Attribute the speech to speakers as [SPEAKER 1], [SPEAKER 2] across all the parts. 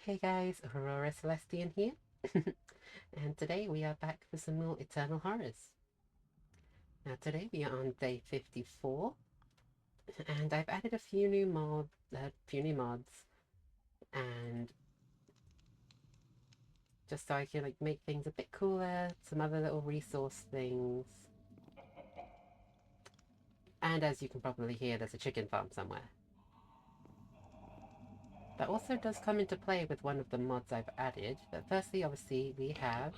[SPEAKER 1] Hey guys, Aurora Celestian here, and today we are back for some more Eternal Horrors. Now today we are on day 54, and I've added a few new mods, and just so I can make things a bit cooler, some other little resource things, and as you can probably hear, there's a chicken farm somewhere. That also does come into play with one of the mods I've added, but firstly, obviously, we have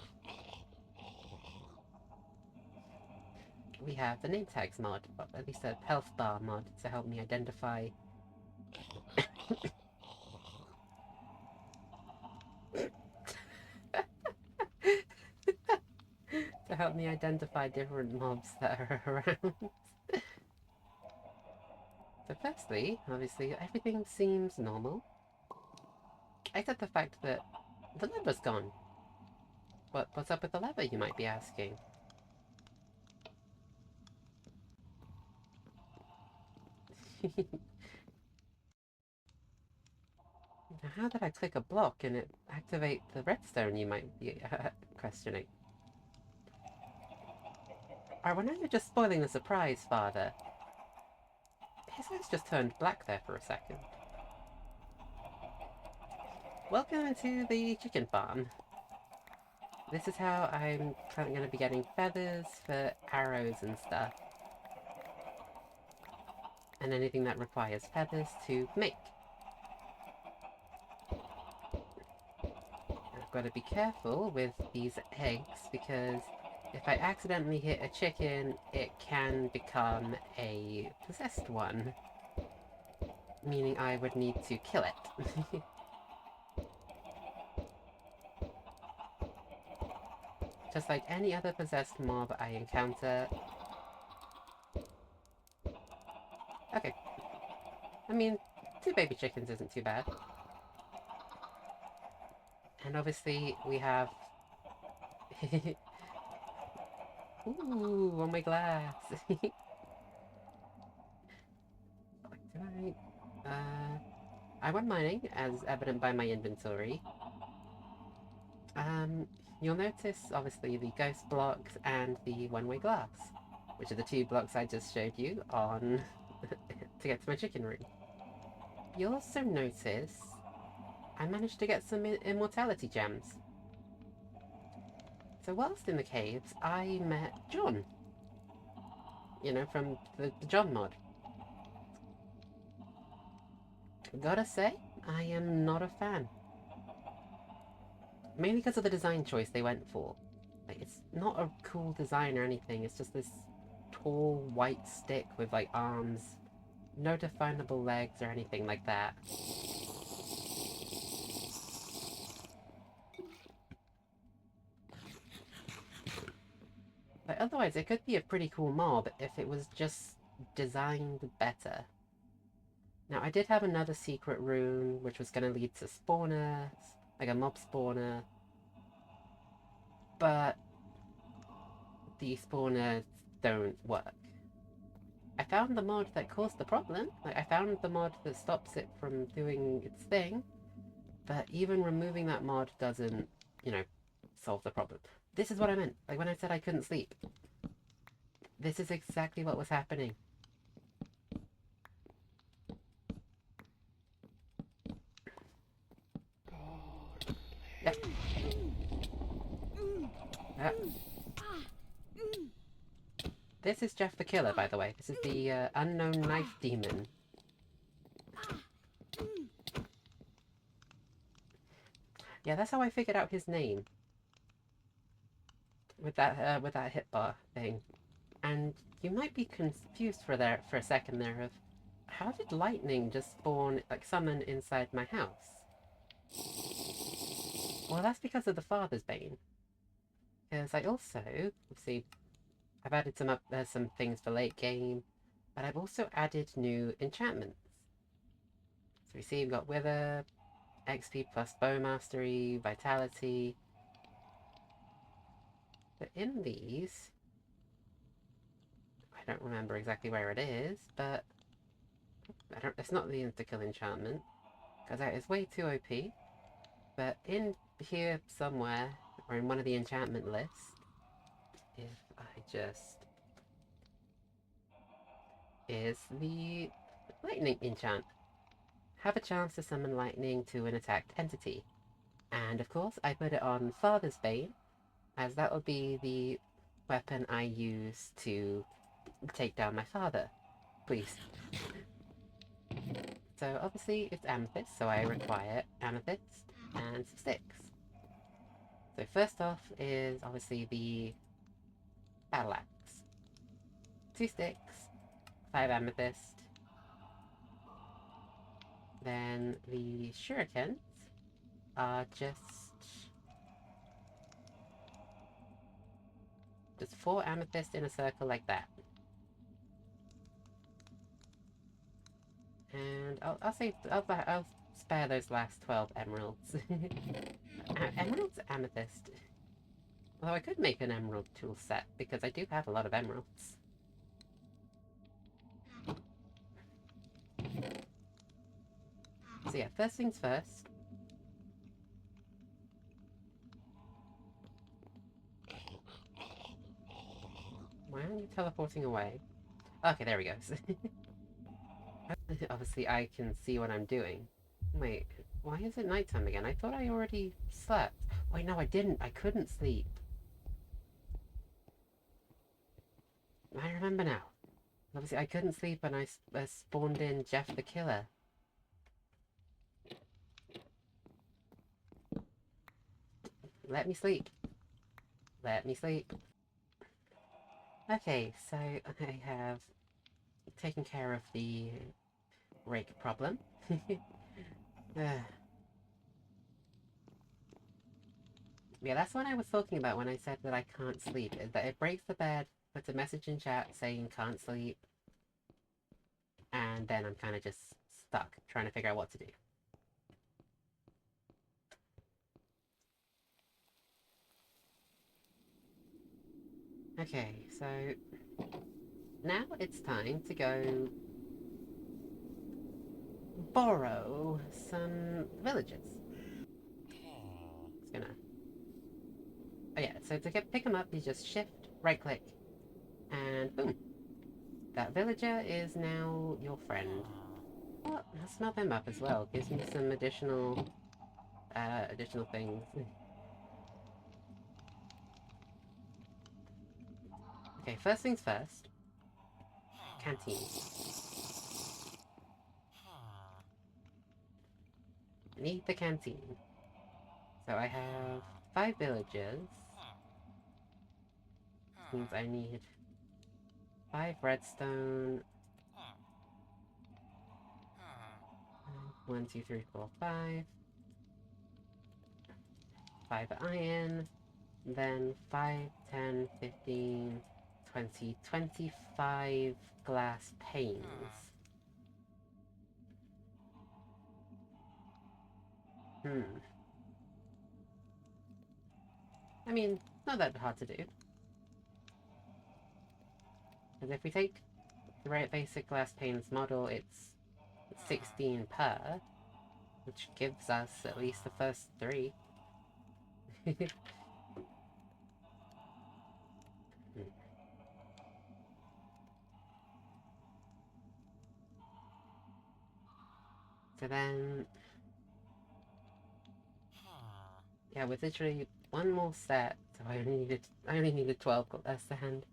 [SPEAKER 1] the name tags mod, or at least a health bar mod to help me identify different mobs that are around. So firstly, obviously, everything seems normal, except the fact that the lever's gone. What's up with the lever, you might be asking? Now, how did I click a block and it activate the redstone, you might be questioning? Or were you just spoiling the surprise, Father? His eyes just turned black there for a second. Welcome to the chicken farm. This is how I'm going to be getting feathers for arrows and stuff. And anything that requires feathers to make. I've got to be careful with these eggs because if I accidentally hit a chicken, it can become a possessed one. Meaning I would need to kill it. Just like any other possessed mob I encounter. Okay. I mean, 2 baby chickens isn't too bad. And obviously we have... Ooh, on my glass! Right. I went mining, as evident by my inventory. You'll notice, obviously, the ghost blocks and the one-way glass, which are the 2 blocks I just showed you on to get to my chicken room. You'll also notice I managed to get some immortality gems. So whilst in the caves, I met John. You know, from the John mod. Gotta say, I am not a fan. Mainly because of the design choice they went for. Like, it's not a cool design or anything, it's just this tall white stick with, like, arms. No definable legs or anything like that. But otherwise, it could be a pretty cool mob if it was just designed better. Now, I did have another secret room, which was going to lead to spawners, like a mob spawner. But the spawners don't work. I found the mod that caused the problem. Like, I found the mod that stops it from doing its thing. But even removing that mod doesn't, you know, solve the problem. This is what I meant. Like, when I said I couldn't sleep. This is exactly what was happening. Yep. Yep. This is Jeff the Killer, by the way. This is the unknown knife demon. Yeah, that's how I figured out his name. With that hit bar thing. And you might be confused for a second there of how did lightning just spawn, like, summon inside my house? Well, that's because of the Father's Bane. Because I also, see, I've added some things for late game, but I've also added new enchantments. So we see we've got Wither, XP plus Bow Mastery, Vitality. But in these, I don't remember exactly where it is, but it's not the insta-kill enchantment, because that is way too OP. But in here somewhere, or in one of the enchantment lists, if I just... is the lightning enchant. Have a chance to summon lightning to an attacked entity. And of course, I put it on Father's Bane, as that will be the weapon I use to take down my father. Please. So obviously it's amethyst, so I require amethyst and some sticks. So first off is obviously the battle axe. 2 sticks, 5 amethyst. Then the shurikens are just 4 amethyst in a circle like that. And I'll spare those last 12 emeralds. Emeralds, amethyst. Although I could make an emerald tool set because I do have a lot of emeralds. So yeah, first things first. Why aren't you teleporting away? Okay, there we go. Obviously I can see what I'm doing. Wait, why is it nighttime again? I thought I already slept. Wait, no I didn't. I couldn't sleep. I remember now. Obviously I couldn't sleep when I spawned in Jeff the Killer. Let me sleep. Let me sleep. Okay, so I have taken care of the rake problem. Yeah, that's what I was talking about when I said that I can't sleep, is that it breaks the bed, puts a message in chat saying can't sleep, and then I'm kind of just stuck trying to figure out what to do. Okay, so now it's time to go borrow some villagers. It's gonna... Oh yeah, so to pick them up, you just shift, right click, and boom. That villager is now your friend. Oh, I'll smell them up as well. Gives me some additional things. Okay, first things first. Canteen. I need the canteen. So I have 5 villagers. Which means I need 5 redstone. 1, 2, 3, 4, 5. 5 iron. Then 5, 10, 15, 20, 25 glass panes. I mean, not that hard to do. Because if we take the right basic glass panes model, it's 16 per, which gives us at least the first 3. So then... yeah, with literally one more set, so I only needed 12 glass to hand.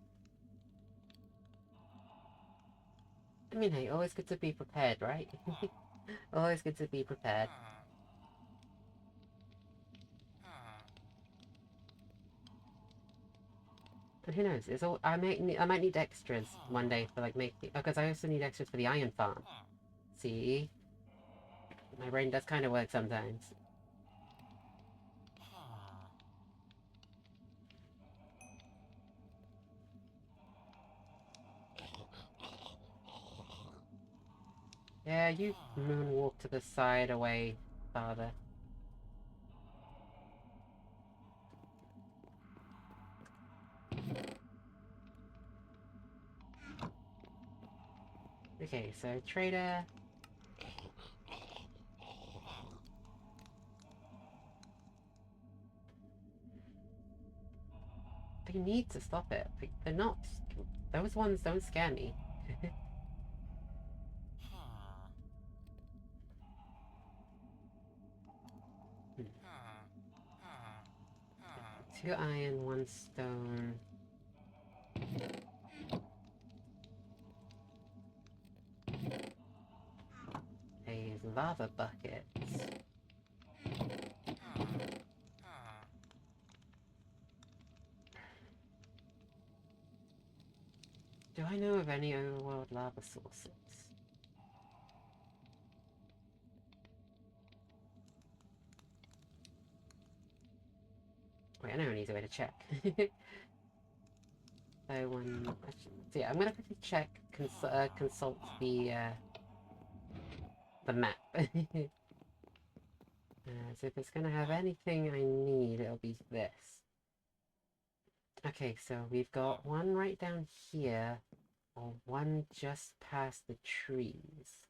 [SPEAKER 1] I mean, hey, always good to be prepared, right? Always good to be prepared. But who knows? It's all I might need extras one day for like making, because I also need extras for the iron farm. See, my brain does kind of work sometimes. Yeah, you moonwalk to the side away, father. Okay, so trader. I need to stop it. Like, they're not... Those ones don't scare me. 2 iron, 1 stone. A lava bucket. Do I know of any overworld lava sources? Wait, I know an easy way to check. So yeah, I'm gonna quickly check, consult the map. So if it's gonna have anything I need, it'll be this. Okay, so we've got one right down here, or one just past the trees.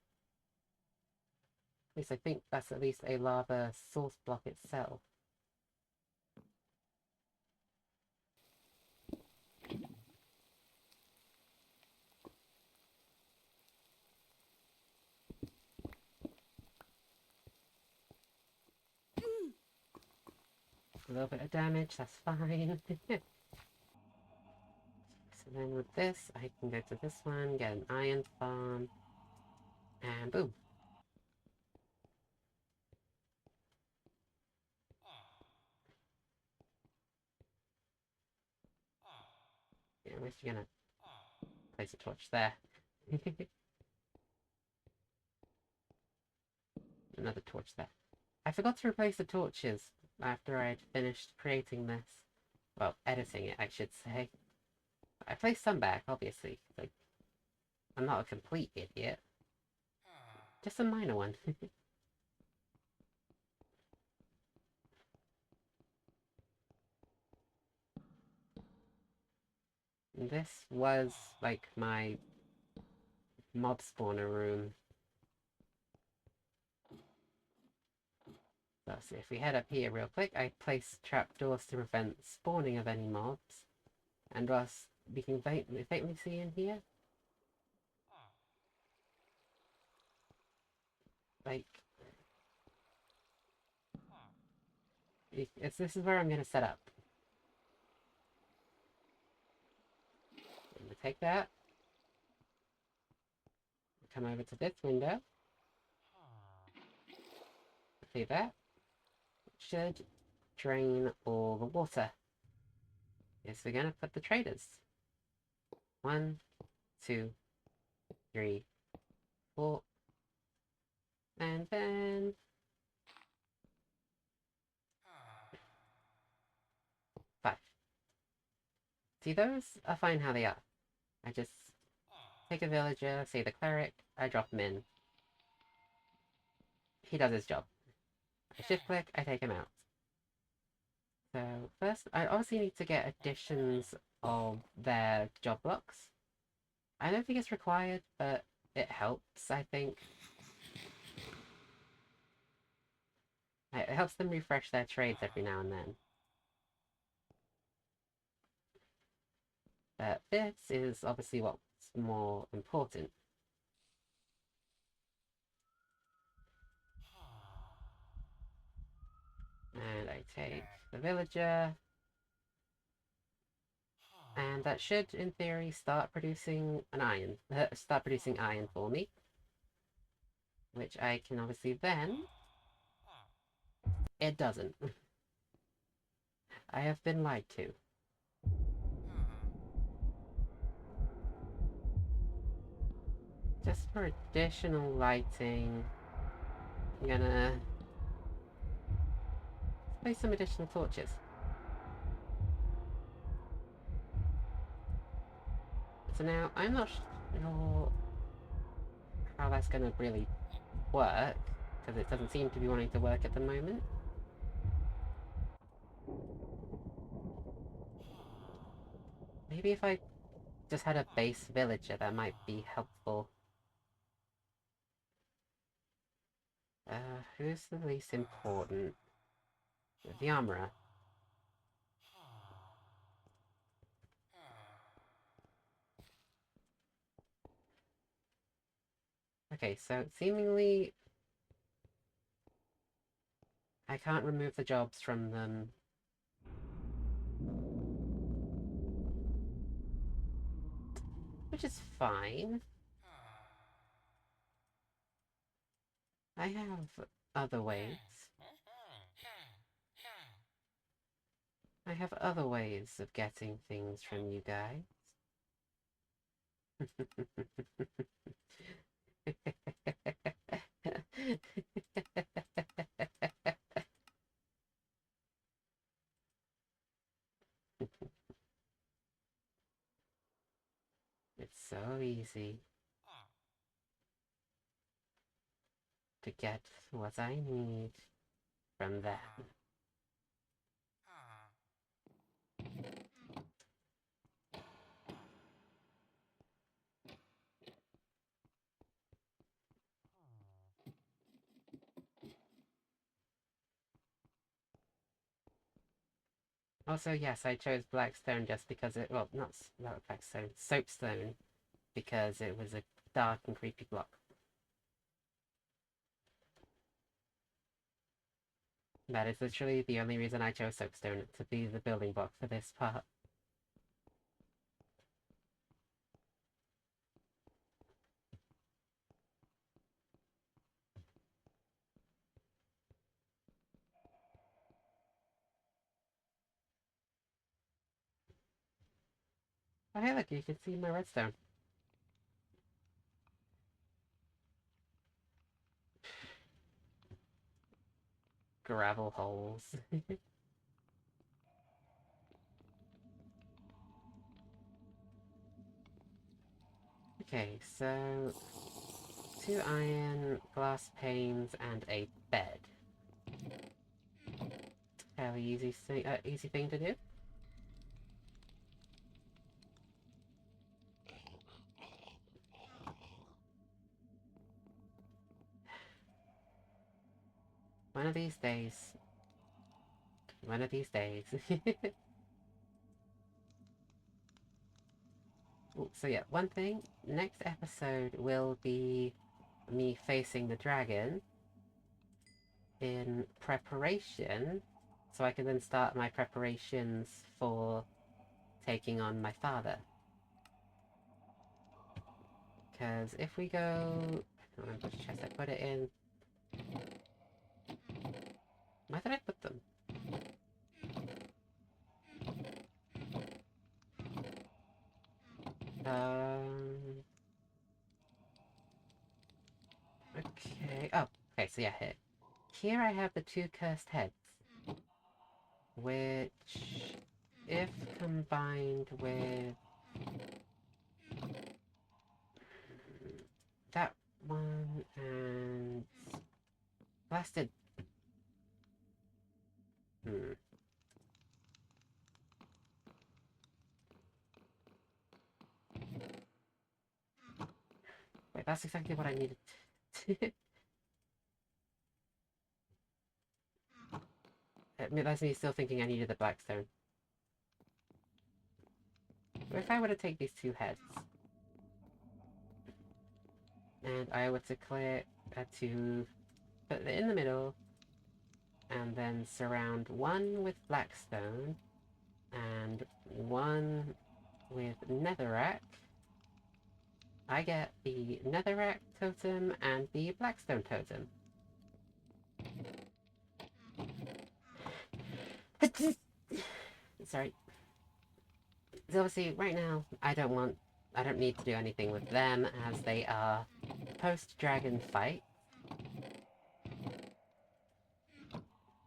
[SPEAKER 1] At least I think that's at least a lava source block itself. A little bit of damage, that's fine. So then with this, I can go to this one, get an iron farm, and boom. Yeah, I'm just gonna place a torch there. Another torch there. I forgot to replace the torches after I'd finished creating this. Well, editing it, I should say. I placed some back, obviously. Like, I'm not a complete idiot. Just a minor one. This was, like, my mob spawner room. So if we head up here real quick, I place trapdoors to prevent spawning of any mobs. And whilst we can faintly see in here, like, this is where I'm going to set up. I'm going to take that, come over to this window, see that, should drain all the water. Yes, we're going to put the traders. 1, 2, 3, 4, and then 5. See, those are fine how they are. I just take a villager, say the cleric, I drop him in. He does his job. I shift click, I take him out. So first, I obviously need to get additions of their job blocks. I don't think it's required, but it helps, I think. It helps them refresh their trades every now and then. But this is obviously what's more important. And I take the villager. And that should, in theory, start producing iron for me. Which I can obviously then... It doesn't. I have been lied to. Just for additional lighting, I'm gonna place some additional torches. So now, I'm not sure how that's gonna really work, because it doesn't seem to be wanting to work at the moment. Maybe if I just had a base villager, that might be helpful. Who's the least important? The armorer. Okay, so seemingly I can't remove the jobs from them. Which is fine. I have other ways. I have other ways of getting things from you guys. It's so easy to get what I need from them. Also, yes, I chose Blackstone just because it, well, not Blackstone, Soapstone, because it was a dark and creepy block. That is literally the only reason I chose Soapstone, to be the building block for this part. Oh hey look, you can see my redstone. Gravel holes. Okay, so 2 iron, glass panes, and a bed. Fairly easy thing to do. One of these days. One of these days. Ooh, so yeah, one thing. Next episode will be me facing the dragon in preparation, so I can then start my preparations for taking on my father. Because if we go... I don't remember which chest I put it in. Where did I put them? Okay. Oh, okay, so yeah, here. Here I have the 2 cursed heads. Which, if combined with that one and blasted. Hmm. Wait, that's exactly what I needed. That's me still thinking I needed the blackstone. But if I were to take these 2 heads, and I were to clear to put it in the middle, and then surround one with blackstone, and one with netherrack, I get the netherrack totem and the blackstone totem. Sorry. So obviously, right now, I don't need to do anything with them, as they are post-dragon fight.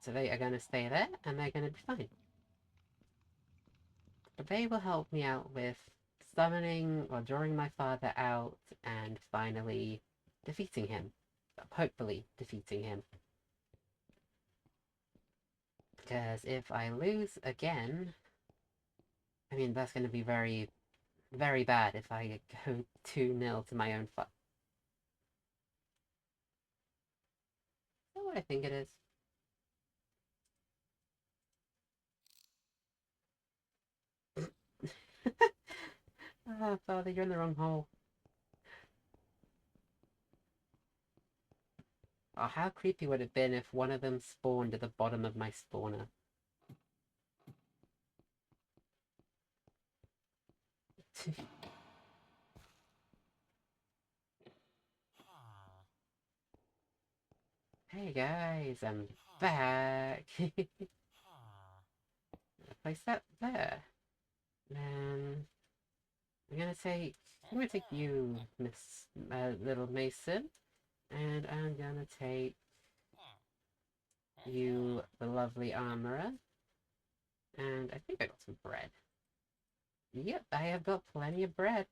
[SPEAKER 1] So they are going to stay there, and they're going to be fine. But they will help me out with summoning or drawing my father out, and finally defeating him. Hopefully defeating him. Because if I lose again, I mean, that's going to be very, very bad if I go 2-0 to my own fault. Is that what I think it is? Ah, father, you're in the wrong hole. Oh, how creepy would it have been if one of them spawned at the bottom of my spawner? Hey guys, I'm back. Place that there. Then I'm gonna take you, Miss Little Mason, and I'm gonna take you, the lovely armorer, and I think I got some bread. Yep, I have got plenty of bread.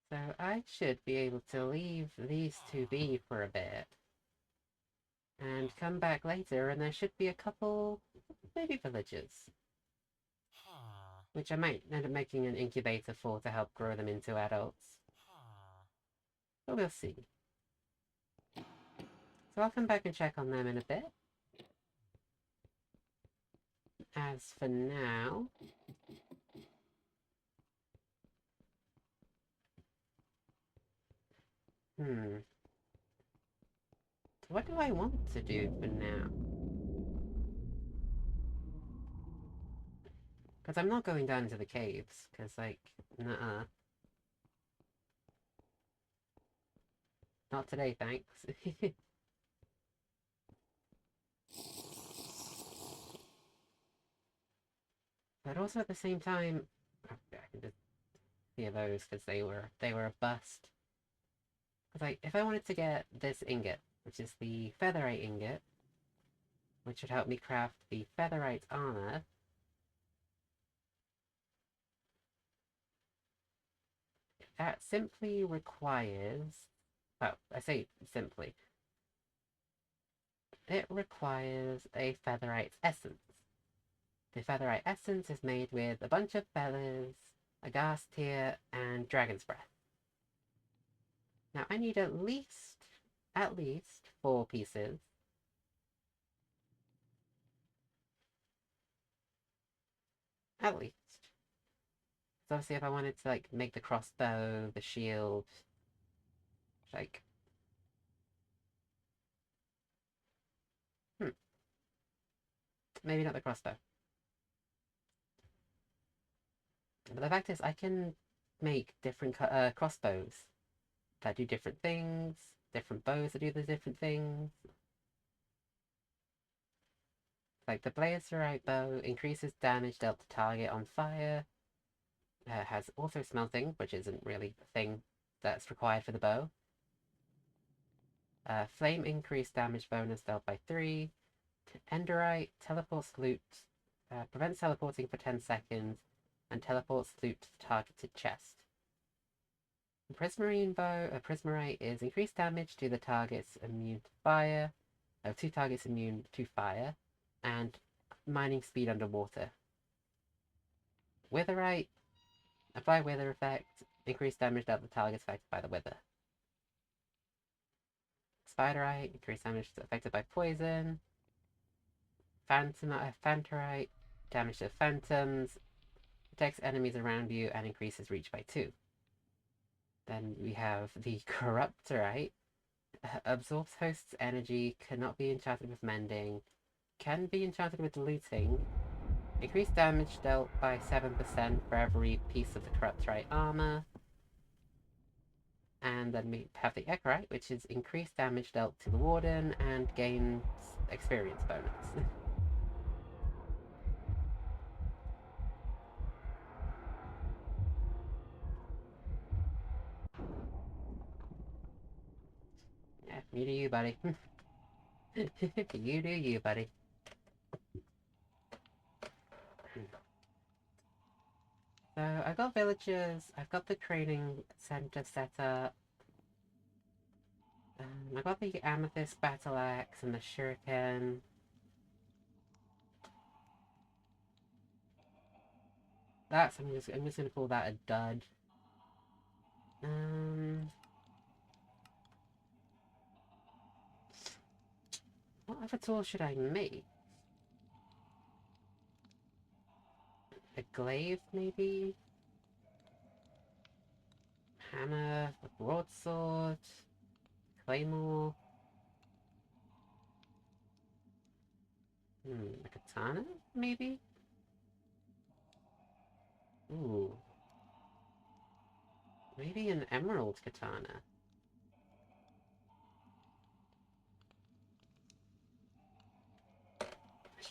[SPEAKER 1] So I should be able to leave these two be for a bit and come back later, and there should be a couple maybe villagers, which I might end up making an incubator for to help grow them into adults. But we'll see. So I'll come back and check on them in a bit. As for now, what do I want to do for now? Because I'm not going down to the caves, because, like, nuh-uh. Not today, thanks. But also at the same time, I can just hear those because they were a bust. Because, like, if I wanted to get this ingot, which is the featherite ingot, which would help me craft the featherite armor, that simply requires, well, I say simply, it requires a featherite essence. The featherite essence is made with a bunch of feathers, a ghast tear, and dragon's breath. Now I need at least 4 pieces. At least. So obviously if I wanted to, like, make the crossbow, the shield, like... maybe not the crossbow. But the fact is, I can make different crossbows that do different things, different bows that do the different things. Like the Blazerite bow increases damage dealt to target on fire, has also smelting, which isn't really a thing that's required for the bow. Flame increased damage bonus dealt by 3. Enderite teleports loot, prevents teleporting for 10 seconds, and teleports loot to the targeted chest. Prismarine bow, Prismarite is increased damage to the targets immune to fire, 2 targets immune to fire, and mining speed underwater. Witherite, apply wither effect, increased damage dealt to targets affected by the wither. Spiderite, increased damage affected by poison. Phantorite, damage to phantoms, protects enemies around you, and increases reach by 2. Then we have the Corruptorite, absorbs host's energy, cannot be enchanted with mending, can be enchanted with looting, increased damage dealt by 7% for every piece of the Corruptorite armor. And then we have the Echorite, which is increased damage dealt to the Warden and gains experience bonus. Yeah, you do you, buddy. You do you, buddy. So I've got villagers, I've got the training center set up. I've got the amethyst battle axe and the shuriken. I'm just gonna call that a dud. What other tool should I make? A glaive, maybe? Hammer, a broadsword, claymore. A katana, maybe? Ooh. Maybe an emerald katana.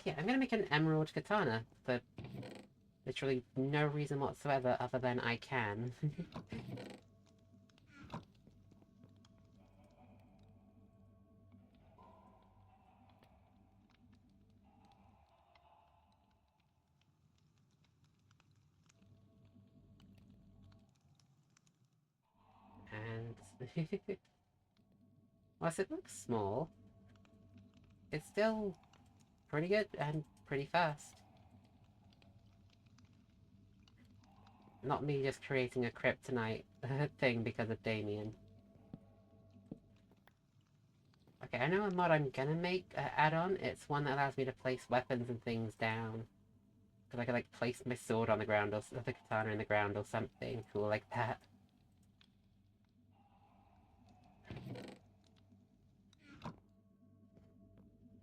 [SPEAKER 1] Yeah, I'm gonna make an emerald katana for literally no reason whatsoever other than I can. And whilst it looks small, it's still pretty good and pretty fast. Not me just creating a kryptonite thing because of Damien. Okay, I know a mod I'm gonna make add-on. It's one that allows me to place weapons and things down. Because I could like place my sword on the ground or the katana in the ground or something cool like that.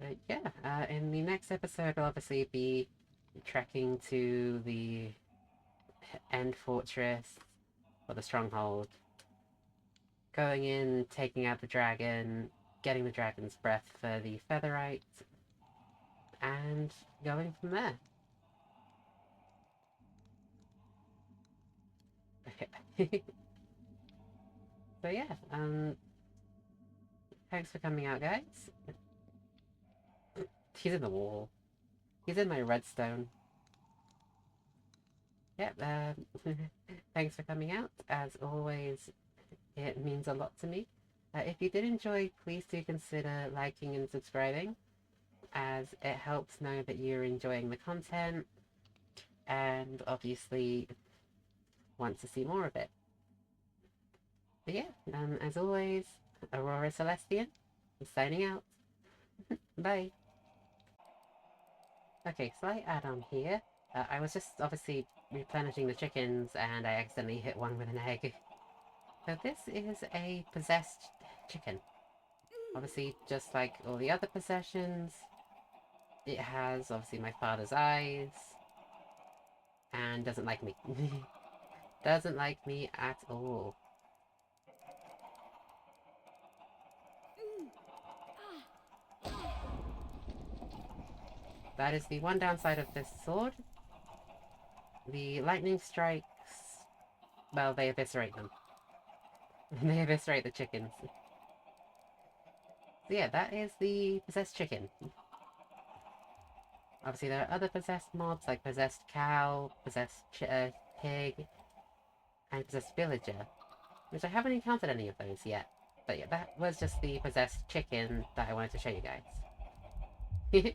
[SPEAKER 1] But yeah, in the next episode I'll obviously be trekking to the End Fortress, or the Stronghold. Going in, taking out the dragon, getting the dragon's breath for the Featherite, and going from there. So yeah, thanks for coming out, guys. He's in the wall. He's in my redstone. Yep, thanks for coming out. As always, it means a lot to me. If you did enjoy, please do consider liking and subscribing, as it helps know that you're enjoying the content, and obviously want to see more of it. But yeah, as always, Aurora Celestian, signing out. Bye. Okay, slight add-on here. I was just obviously replenishing the chickens and I accidentally hit one with an egg. So this is a possessed chicken. Obviously, just like all the other possessions, it has obviously my father's eyes and doesn't like me. Doesn't like me at all. That is the one downside of this sword. The lightning strikes, well, they eviscerate them. They eviscerate the chickens. So yeah, that is the possessed chicken. Obviously there are other possessed mobs like possessed cow, possessed pig, and possessed villager, which I haven't encountered any of those yet. But yeah, that was just the possessed chicken that I wanted to show you guys.